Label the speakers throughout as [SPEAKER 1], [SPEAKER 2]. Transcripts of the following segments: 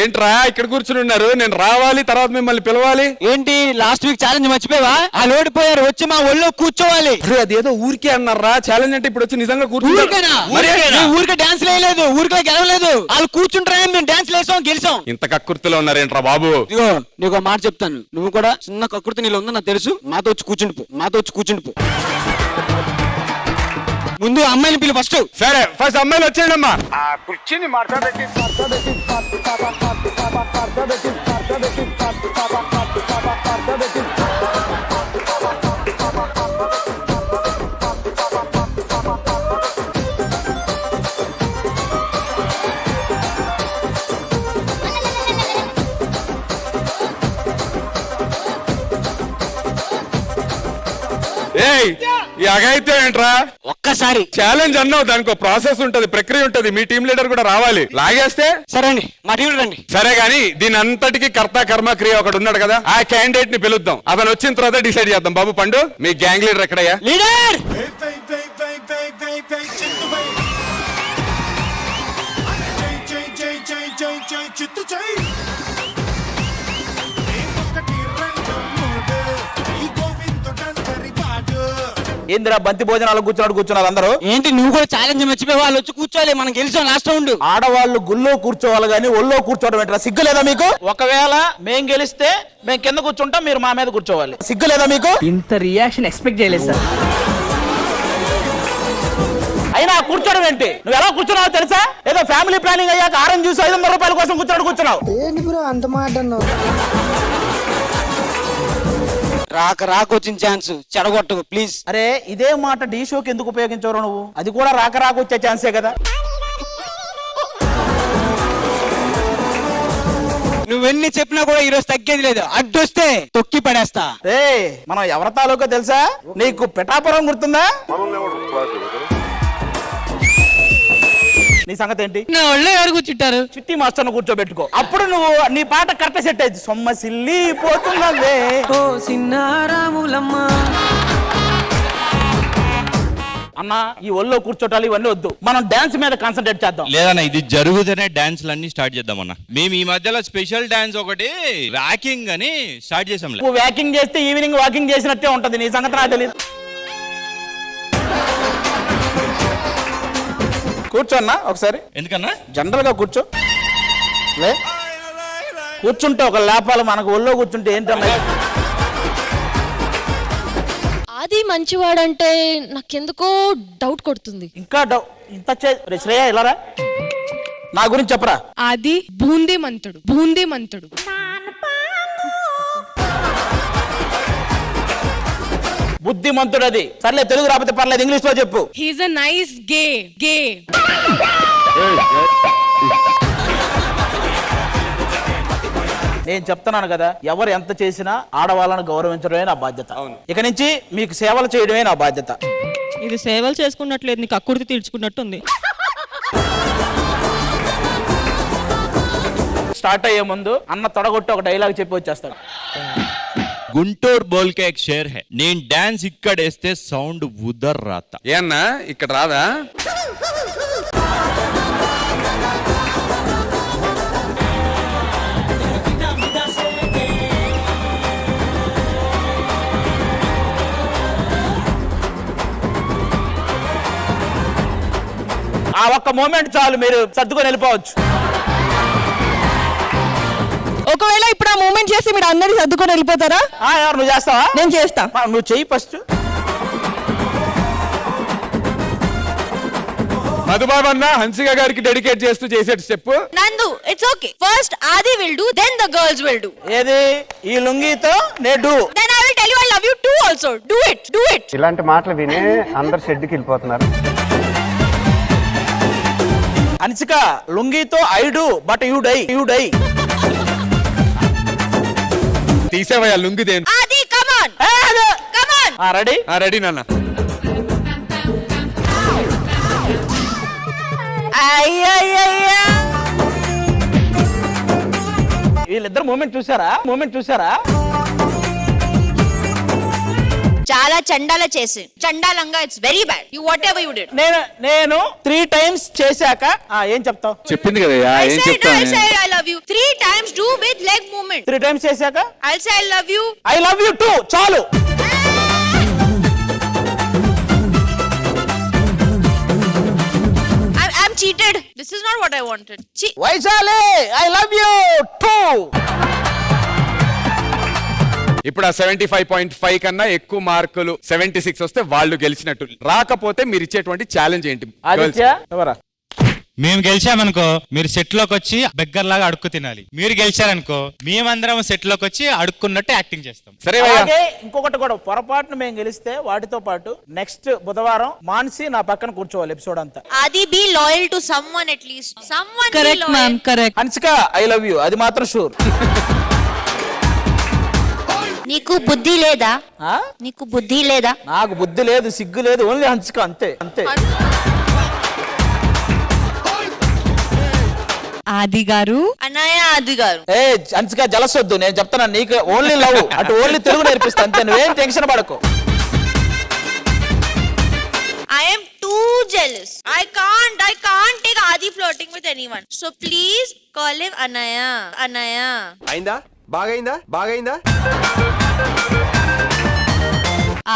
[SPEAKER 1] ఏంట్రా ఇక్కడ కూర్చుని ఉన్నారు? నేను రావాలి, తర్వాత మిమ్మల్ని పిలవాలి.
[SPEAKER 2] ఏంటి లాస్ట్ వీక్ ఛాలెంజ్ మర్చిపోయావా? వాళ్ళు ఓడిపోయారు, వచ్చి మా ఒళ్ళో కూర్చోవాలి.
[SPEAKER 1] అదేదో ఊరికే అన్నారా ఛాలెంజ్ అంటే, ఇప్పుడు వచ్చి నిజంగా
[SPEAKER 2] ఊరికే డాన్స్ వేయలేదు, ఊరికే గెలవలేదు. వాళ్ళు కూర్చుంటారని మేము డాన్స్ వేసాం, గెలిచాం.
[SPEAKER 1] ఇంత కక్కుర్తిలో ఉన్నారేంట్రా బాబు?
[SPEAKER 2] ఇదిగో నీకు మాట చెప్తాను, నువ్వు కూడా చిన్న కక్కుర్తి నీళ్ళు ఉందని నాకు తెలుసు. మాతో వచ్చి కూర్చుండిపో. ముందు అమ్మాయిని పిలు ఫస్ట్.
[SPEAKER 1] సరే, ఫస్ట్ అమ్మాయిలు వచ్చేయండి అమ్మా.
[SPEAKER 3] కూర్చుని మాట్లాడేది
[SPEAKER 1] ఈ అగైతే ఏంట్రా?
[SPEAKER 2] ఒక్కసారి
[SPEAKER 1] ఛాలెంజ్ అన్నావు, దానికి ఒక ప్రాసెస్ ఉంటది, ప్రక్రియ ఉంటది. మీ టీం లీడర్ కూడా రావాలి. లాగేస్తే
[SPEAKER 2] సరే అండి, మా టీం రండి.
[SPEAKER 1] సరే గాని దీని అంతటికి కర్త కర్మ క్రియ ఒకడు ఉన్నాడు కదా, ఆ క్యాండిడేట్ ని పిలుద్దాం. అతను వచ్చిన తర్వాత డిసైడ్ చేద్దాం. బాబు పండు, మీ గ్యాంగ్ లీడర్ ఎక్కడయ్యా?
[SPEAKER 2] లీడర్
[SPEAKER 4] ఏందిరా బంతి భోజనాలు కూర్చున్నారు అందరూ?
[SPEAKER 2] ఏంటి నువ్వు కూడా ఛాలెంజ్ మర్చిపోయి? వాళ్ళు వచ్చి కూర్చోవాలి, మనం గెలిచాం లాస్ట్ రౌండ్.
[SPEAKER 4] ఆడవాళ్ళు గుళ్ళో కూర్చోవాలి గానీ ఒళ్ళో కూర్చోవడం ఏంట్రా? సిగ్గు లేదా మీకు? ఒకవేళ మేం గెలిస్తే మేము కింద కూర్చుంటాం, మీరు మా మీద కూర్చోవాలి. సిగ్గు లేదా మీకు?
[SPEAKER 5] ఇంత రియాక్షన్ ఎక్స్పెక్ట్ చేయలేదు సార్.
[SPEAKER 4] అయినా కూర్చోడం ఏంటి? నువ్వు ఎలా కూర్చున్నావు తెలుసా? ఏదో ఫ్యామిలీ ప్లానింగ్ అయ్యాక ఆరెంజ్ జ్యూస్ 500 రూపాయల కోసం కూర్చున్నావు.
[SPEAKER 5] ఏంటి బ్రో అంత మాట అన్నావు?
[SPEAKER 2] రాక వచ్చిన ఛాన్స్ చెడగొట్టకు ప్లీజ్.
[SPEAKER 4] అరే ఇదే మాట డి షోకి ఎందుకు ఉపయోగించవు నువ్వు? అది కూడా రాక వచ్చే ఛాన్సే కదా.
[SPEAKER 2] నువ్వెన్ని చెప్పినా కూడా ఈరోజు తగ్గేది లేదు. అడ్డొస్తే తొక్కి పడేస్తా.
[SPEAKER 4] మనం ఎవరి తాలూకా తెలుసా నీకు? పిఠాపురం గుర్తుందా? నీ సంగతి ఏంటి?
[SPEAKER 2] నా ఒళ్ళో ఎవరు కూర్చుంటారు?
[SPEAKER 4] చిట్టి మాస్టర్ కూర్చోబెట్టుకో, అప్పుడు నువ్వు నీ పాట కరెక్ట్ సెట్ అయింది. సొమ్మసిల్లి పోతున్నవే
[SPEAKER 5] ఓ సిన్నారాములమ్మ
[SPEAKER 4] అన్నా, ఈ ఒళ్ళో కూర్చోటాలు ఇవన్నీ వద్దు. మనం డాన్స్ మీద కాన్సన్ట్రేట్ చేద్దాం.
[SPEAKER 6] లేదన్నా, ఇది జరుగుతూనే డాన్స్ లన్నీ స్టార్ట్ చేద్దామన్నా. మేము ఈ మధ్యలో స్పెషల్ డాన్స్ ఒకటి వాకింగ్ అని స్టార్ట్ చేసాం.
[SPEAKER 4] నువ్వు వాకింగ్ చేస్తే ఈవినింగ్ వాకింగ్ చేసినట్టే ఉంటది. నీ సంగతి నాకు తెలియదు. కూర్చోన్నా ఒకసారి.
[SPEAKER 6] ఎందుకన్నా?
[SPEAKER 4] జనరల్ గా కూర్చో. కూర్చుంటే ఒక లేపాలు, మనకు ఒళ్ళో కూర్చుంటే ఏంటన్నా?
[SPEAKER 7] అది మంచివాడంటే నాకెందుకో డౌట్ కొడుతుంది.
[SPEAKER 4] ఇంకా ఇంత శ్రేయ ఇలారా, నా గురించి చెప్పరా.
[SPEAKER 7] అది బూందీ మంతుడు.
[SPEAKER 4] బుద్ధిమంతుడు. అది సర్లే, తెలుగు రాకపోతే పర్లేదు, ఇంగ్లీష్ లో చెప్పు.
[SPEAKER 7] హీస్ ఎ నైస్ గే.
[SPEAKER 4] నేను చెప్తున్నాను కదా, ఎవరు ఎంత చేసినా ఆడవాళ్ళను గౌరవించడమే నా బాధ్యత. ఇక నుంచి మీకు సేవలు చేయడమే నా బాధ్యత.
[SPEAKER 7] ఇది సేవలు చేసుకున్నట్లేదు, నీకు అక్కుర్తి తీర్చుకున్నట్టుంది.
[SPEAKER 4] స్టార్ట్ అయ్యే ముందు అన్న తొడగొట్టి ఒక డైలాగ్ చెప్పి వచ్చేస్తాడు.
[SPEAKER 6] గుంటూరు బోల్కే ఎక్ షేర్ హై, నేను డాన్స్ ఇక్కడ వేస్తే సౌండ్ ఉదర్ రాత.
[SPEAKER 1] ఏన్నా ఇక్కడ రాదా?
[SPEAKER 4] ఆ ఒక్క మూమెంట్ చాలు, మీరు సర్దుకొని వెళ్ళిపోవచ్చు.
[SPEAKER 7] ఒకవేళ ఇప్పుడు ఆ మూమెంట్ చేసి మీరు అందరి సర్దుకొని వెళ్ళిపోతారా?
[SPEAKER 4] ఎవరు? నువ్వు చేస్తావా?
[SPEAKER 7] నేను చేస్తా.
[SPEAKER 4] నువ్వు చెయ్యి ఫస్ట్.
[SPEAKER 1] మధుబాబు అన్న హన్సిక గారికి డెడికేట్ చేస్తూ చేసే step.
[SPEAKER 7] Nandu, it's okay. First Aadi will do, then the girls will do.
[SPEAKER 4] ఏది? ఈ లుంగితో నే do.
[SPEAKER 7] Then I will tell you I love you too also. Do it.
[SPEAKER 3] ఇలాంటి మాటలు విని అందరు షెడ్కి వెళ్ళిపోతున్నారు.
[SPEAKER 4] హన్సిక, లుంగితో I do but you die.
[SPEAKER 1] తీసేవయ్యా లుంగి. దేని?
[SPEAKER 7] Aadi come on.
[SPEAKER 4] Ready
[SPEAKER 1] ready నాన్న.
[SPEAKER 7] అయ్యయ్యయ్యా
[SPEAKER 4] వీళ్ళిద్దరు మూమెంట్ చూసారా
[SPEAKER 7] చాలా చండాల చేసి చండాలంగా it's very bad you what ever you did
[SPEAKER 4] నేను 3 times చేశాక ఏం చెప్తావు?
[SPEAKER 1] చెప్పింది కదా ఏం చెప్తాను
[SPEAKER 7] I love you 3 times do with leg movement
[SPEAKER 4] 3 times చేశాక
[SPEAKER 7] I'll say I love you
[SPEAKER 4] I love you two. చాలు.
[SPEAKER 7] I'm cheated this is not what I wanted
[SPEAKER 4] Vaishali I love you two.
[SPEAKER 1] ఇప్పుడు ఆ 75.5 కన్నా ఎక్కువ మార్కులు 76 వస్తే వాళ్ళు గెలిచినట్టు. రాకపోతే మీరు ఇచ్చేటువంటి ఛాలెంజ్ ఏంటి?
[SPEAKER 4] ఆదిత్య ఎవరా?
[SPEAKER 8] మేము గెలిచామనుకో మీరు సెట్ లోకి వచ్చి బెగ్గర్ లాగా అడుక్కు తినాలి. మీరు గెలిచారనుకో మేమందరం సెట్ లోకి వచ్చి అడుక్కున్నట్టు యాక్టింగ్ చేస్తాం.
[SPEAKER 1] సరే
[SPEAKER 4] అలాగే ఇంకొకటి కూడా, పొరపాటున మేము గెలిస్తే వాటితో పాటు నెక్స్ట్ బుధవారం మాన్సి నా పక్కన కూర్చోవాలి ఎపిసోడ్ అంతా.
[SPEAKER 7] Adi be loyal to someone at least someone
[SPEAKER 5] correct
[SPEAKER 7] be loyal
[SPEAKER 5] ma'am correct.
[SPEAKER 4] Hansika I love you, అది మాత్రం షూర్.
[SPEAKER 7] నీకు బుద్ధి లేదా నీకు బుద్ధి లేదా
[SPEAKER 4] నాకు బుద్ధి లేదు, సిగ్గు లేదు, ఓన్లీ హన్సిక అంతే అంతే.
[SPEAKER 5] ఆది గారు
[SPEAKER 7] అన్నయ్య ఆది గారు
[SPEAKER 4] ఏ హన్సిక జలసొద్దు, నేను చెప్తాను నీకు ఓన్లీ లవ్, అటు ఓన్లీ తెలుగు నేర్పిస్తా అంతే, నువ్వేం టెన్షన్ పడకు.
[SPEAKER 7] I am too jealous. I can't take Adi flirting with anyone. So please call him Anaya. Anaya.
[SPEAKER 3] అయిందా? బాగైందా?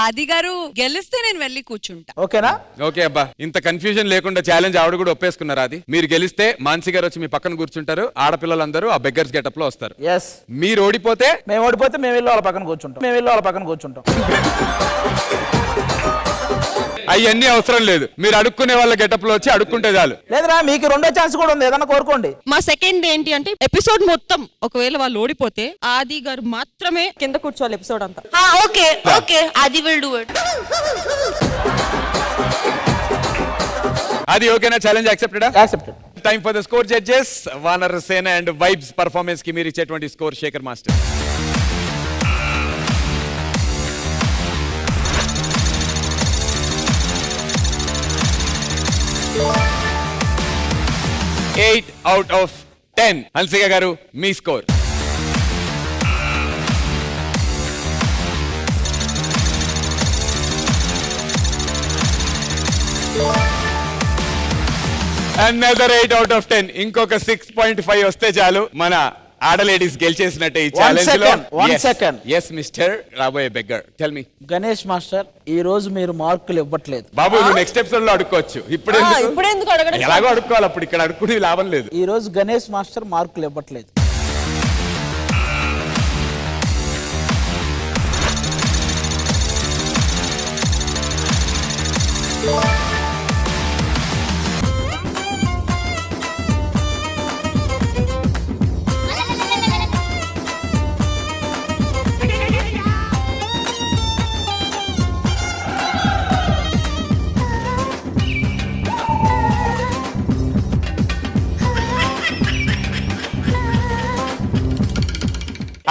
[SPEAKER 5] ఆది గారు గెలిస్తే నేను వెళ్ళి కూర్చుంటా.
[SPEAKER 4] ఓకేనా?
[SPEAKER 1] ఓకే అబ్బా, ఇంత కన్ఫ్యూజన్ లేకుండా ఛాలెంజ్ ఆవిడ కూడా ఒప్పేసుకున్నారు. అది మీరు గెలిస్తే మాన్సి గారు వచ్చి మీ పక్కన కూర్చుంటారు, ఆడపిల్లలందరూ ఆ బెగ్గర్స్ గెటప్ లో వస్తారు.
[SPEAKER 4] ఎస్.
[SPEAKER 1] మీరు ఓడిపోతే
[SPEAKER 4] మేము ఓడిపోతే మేము వెళ్ళి వాళ్ళ పక్కన కూర్చుంటాం.
[SPEAKER 1] అవన్నీ అవసరం లేదు, మీరు అడుక్కునే వాళ్ళ గెటప్ లో వచ్చి అడుక్కుంటే చాలు.
[SPEAKER 4] లేదురా, మీకు రెండో ఛాన్స్ కూడా ఉంది, ఏదన్నా కోరుకోండి.
[SPEAKER 9] మా సెకండ్ ఏంటి అంటే ఎపిసోడ్ మొత్తం ఒకవేళ వాళ్ళు ఓడిపోతే ఆది గారు మాత్రమే కింద కూర్చోవాలి ఎపిసోడ్ అంతా.
[SPEAKER 7] Okay. Adi will do it.
[SPEAKER 1] అది ఓకేనా? Challenge accepted?
[SPEAKER 4] Accepted.
[SPEAKER 1] Time for the score judges. Vanar Sena and vibes performance కి మీరు ఇచ్చేటువంటి score Shekhar master. Eight out of 10. Hansika గారు మీ స్కోర్. Another 8 out of 10. ఇంకొక 6.5 వస్తే చాలు మన ఆడలేడీస్ గెలిచేసినట్టే ఈ ఛాలెంజ్ లో.
[SPEAKER 4] One second.
[SPEAKER 1] Yes మిస్టర్ రాబోయే beggar, tell me.
[SPEAKER 4] Ganesh master, ఈ రోజు మీరు మార్కులు ఇవ్వట్లేదు.
[SPEAKER 1] బాబు నువ్వు నెక్స్ట్ ఎపిసోడ్ లో అడుక్కోవచ్చు, ఇప్పుడు
[SPEAKER 9] ఎందుకు అడగడం?
[SPEAKER 1] ఎలాగో అడుక్కోవాలి, అప్పుడు ఇక్కడ అడుక్కునే లాభం లేదు.
[SPEAKER 4] ఈ రోజు గణేష్ మాస్టర్ మార్కులు ఇవ్వట్లేదు.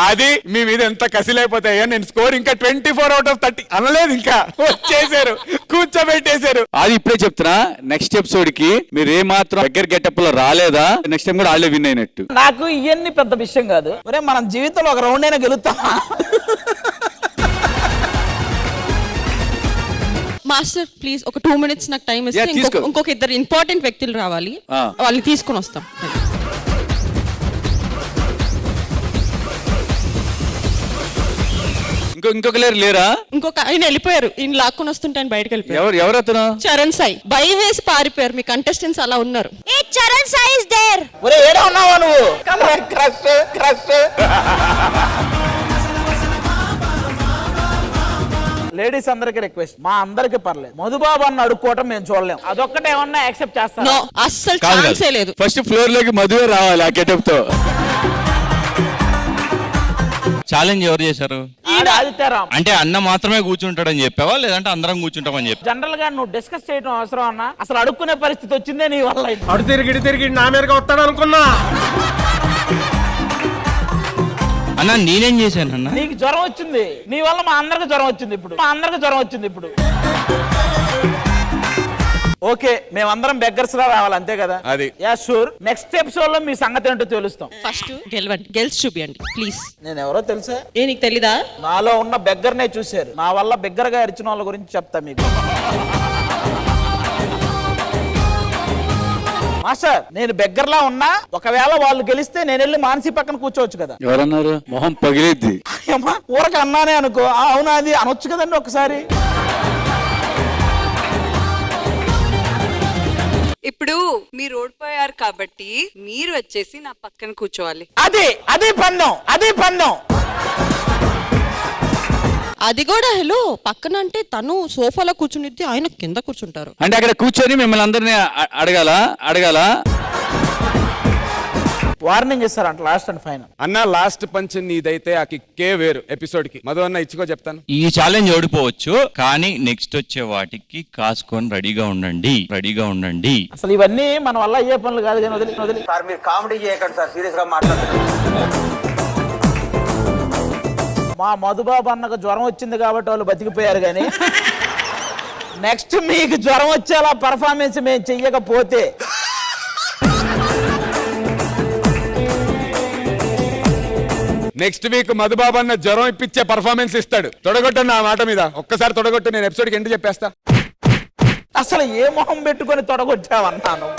[SPEAKER 1] అది మీ మీద ఎంత కసిలైపోతాయో. నేను స్కోర్ ఇంకా 24 out of 30 అనలేదు, ఇంకా వచ్చేసారు, కూర్చోబెట్టేశారు.
[SPEAKER 10] అది ఇప్పుడే చెప్తున్నా, నెక్స్ట్ ఎపిసోడ్ కి మీరు ఏ మాత్రం దగ్గర గెటప్ లో రాలేదా, నెక్స్ట్ టైం కూడా వాళ్ళే విన్ అయినట్టు.
[SPEAKER 4] నాకు ఇవన్నీ పెద్ద విషయం కాదు. ఒరే మనం జీవితంలో ఒక రౌండ్ అయినా గెలుస్తామా?
[SPEAKER 9] మాస్టర్ ప్లీజ్ ఒక 2 minutes నాకు టైం ఇస్తే ఇంకొక ఇద్దరు ఇంపార్టెంట్ వ్యక్తులు రావాలి, వాళ్ళని తీసుకొని వస్తాం.
[SPEAKER 10] ఇంకొక లేరా?
[SPEAKER 9] ఇంకొక ఆయన వెళ్ళిపోయారు, ఈయన లాక్కొని వస్తుంటే ఆయన బయటకు వెళ్ళిపోయారు.
[SPEAKER 10] ఎవరు అతను?
[SPEAKER 9] చరణ్ సాయి భయం వేసి పారిపోయారు. మీ కంటెస్టెంట్స్ అలా ఉన్నారు.
[SPEAKER 7] Hey, Charan Sai is there.
[SPEAKER 4] ఒరే ఏడా ఉన్నావా నువ్వు? క్రష్. లేడీస్ అందరికి రిక్వెస్ట్, మా అందరికి పర్లేదు, మధుబాబు అన్న అడుక్కోవటం మేము చూడలేం. అదొక్కటే ఏమన్నా యాక్సెప్ట్ చేస్తాను.
[SPEAKER 9] నో, అస్సలు ఛాన్సే లేదు.
[SPEAKER 10] ఫస్ట్ ఫ్లోర్ లోకి మధువే రావాలి ఆ గెటప్ తో.
[SPEAKER 6] ఛాలెంజ్ ఎవరు చేశారు?
[SPEAKER 4] ఆదిత్యరామ్.
[SPEAKER 6] అంటే అన్న మాత్రమే కూర్చుంటాడని చెప్పావా, లేదంటే అందరం కూర్చుంటామని చెప్పి?
[SPEAKER 4] జనరల్ గా నువ్వు డిస్కస్ చేయడం అవసరం అన్నా, అసలు అడుక్కునే పరిస్థితి వచ్చిందే నీ వల్ల.
[SPEAKER 3] అడు తిరిగి నా మీదగా వస్తాడు అనుకున్నా.
[SPEAKER 6] అన్న నేనేం చేశాను అన్న?
[SPEAKER 4] నీకు జ్వరం వచ్చింది, నీ వల్ల మా అందరికి జ్వరం వచ్చింది ఇప్పుడు. ఓకే మేమందరం బెగ్గర్స్ లా రావాలి అంతే కదా?
[SPEAKER 1] అది.
[SPEAKER 4] Yeah sure. నెక్స్ట్ ఎపిసోడ్ లో మీ సంగతి ఏంటో తెలుస్తాం.
[SPEAKER 9] ఫస్ట్ గెలవండి, గెలిచి చూపియండి ప్లీజ్.
[SPEAKER 4] నేను ఎవరో తెలుసా?
[SPEAKER 9] నీకు తెలీదా?
[SPEAKER 4] నాలో ఉన్న బెగ్గర్నే చూశారు. నా వల్ల బెగ్గరగా అరిచిన వాళ్ళ గురించి చెప్తా మీకు. మాస్టర్ నేను బెగ్గర్లా ఉన్నా, ఒకవేళ వాళ్ళు గెలిస్తే నేను వెళ్ళి మానసి పక్కన కూర్చోవచ్చు కదా?
[SPEAKER 10] ఎవరన్నారు? మొహం పగిలిద్ది.
[SPEAKER 4] అమ్మా ఊరక అన్నానే అనుకో, అవునా అది అనొచ్చు కదండి ఒకసారి.
[SPEAKER 5] ఇప్పుడు మీరు ఓడిపోయారు కాబట్టి మీరు వచ్చేసి నా పక్కన కూర్చోవాలి.
[SPEAKER 4] అది పందెం, అది పందెం.
[SPEAKER 9] అది కూడా హలో పక్కన అంటే తను సోఫాలో కూర్చునిద్ది, ఆయన కింద కూర్చుంటారు.
[SPEAKER 10] అంటే అక్కడ కూర్చొని మిమ్మల్ని అందరినీ అడగాల
[SPEAKER 4] వార్నింగ్ ఇస్తారంట లాస్ట్ అండ్ ఫైనల్.
[SPEAKER 1] అన్న లాస్ట్ పంచ్ నీదైతే ఆ కిక్కే వేరు ఎపిసోడ్ కి. మధు అన్న ఇచ్చుకో చెప్తాను.
[SPEAKER 6] ఈ ఛాలెంజ్ ఓడిపోవచ్చు, కానీ నెక్స్ట్ వచ్చే వాటికి కాసుకొని రెడీగా ఉండండి.
[SPEAKER 4] అసలు ఇవన్నీ మన వల్ల అయ్యే పనులు కాదు కానీ వదిలి
[SPEAKER 3] సార్ మీరు కామెడీ చేయకండి సార్, సీరియస్ గా మాట్లాడుతున్నారు.
[SPEAKER 4] మా మధుబాబు అన్నకు జ్వరం వచ్చింది కాబట్టి వాళ్ళు బతికిపోయారు కానీ నెక్స్ట్ మీకు జ్వరం వచ్చేలా పర్ఫార్మెన్స్ మేము చెయ్యకపోతే
[SPEAKER 1] నెక్స్ట్ వీక్ మధుబాబు అన్న జ్వరం ఇప్పించే పర్ఫార్మెన్స్ ఇస్తాడు. తొడగొట్టు నా మాట మీద, ఒక్కసారి తొడగొట్టు, నేను ఎపిసోడ్కి ఎండ్ చెప్పేస్తా.
[SPEAKER 4] అసలు ఏ మొహం పెట్టుకొని తొడగొచ్చావన్నాను.